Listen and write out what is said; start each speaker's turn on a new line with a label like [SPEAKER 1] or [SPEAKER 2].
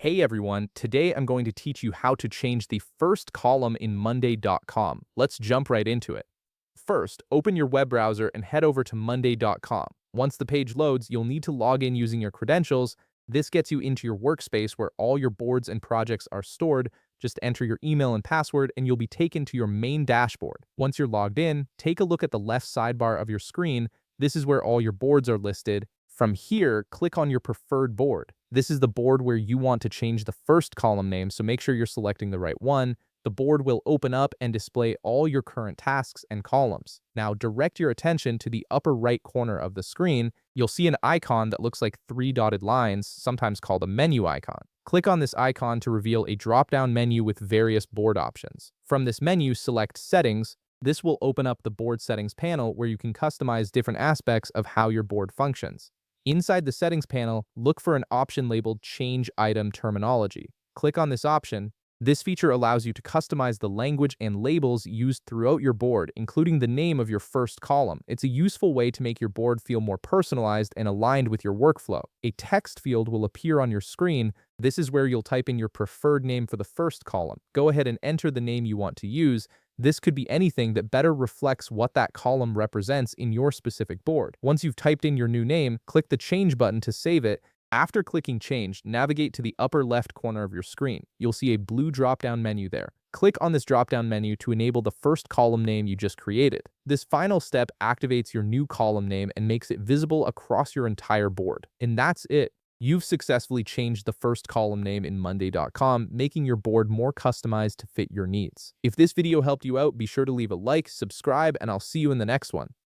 [SPEAKER 1] Hey everyone, today I'm going to teach you how to change the first column in Monday.com. Let's jump right into it. First, open your web browser and head over to Monday.com. Once the page loads, you'll need to log in using your credentials. This gets you into your workspace where all your boards and projects are stored. Just enter your email and password and you'll be taken to your main dashboard. Once you're logged in, take a look at the left sidebar of your screen. This is where all your boards are listed. From here, click on your preferred board. This is the board where you want to change the first column name, so make sure you're selecting the right one. The board will open up and display all your current tasks and columns. Now direct your attention to the upper right corner of the screen. You'll see an icon that looks like three dotted lines, sometimes called a menu icon. Click on this icon to reveal a drop-down menu with various board options. From this menu, select Settings. This will open up the board settings panel where you can customize different aspects of how your board functions. Inside the settings panel, look for an option labeled Change Item Terminology. Click on this option. This feature allows you to customize the language and labels used throughout your board, including the name of your first column. It's a useful way to make your board feel more personalized and aligned with your workflow. A text field will appear on your screen. This is where you'll type in your preferred name for the first column. Go ahead and enter the name you want to use. This could be anything that better reflects what that column represents in your specific board. Once you've typed in your new name, click the Change button to save it. After clicking Change, navigate to the upper left corner of your screen. You'll see a blue drop-down menu there. Click on this drop-down menu to enable the first column name you just created. This final step activates your new column name and makes it visible across your entire board. And that's it. You've successfully changed the first column name in Monday.com, making your board more customized to fit your needs. If this video helped you out, be sure to leave a like, subscribe, and I'll see you in the next one.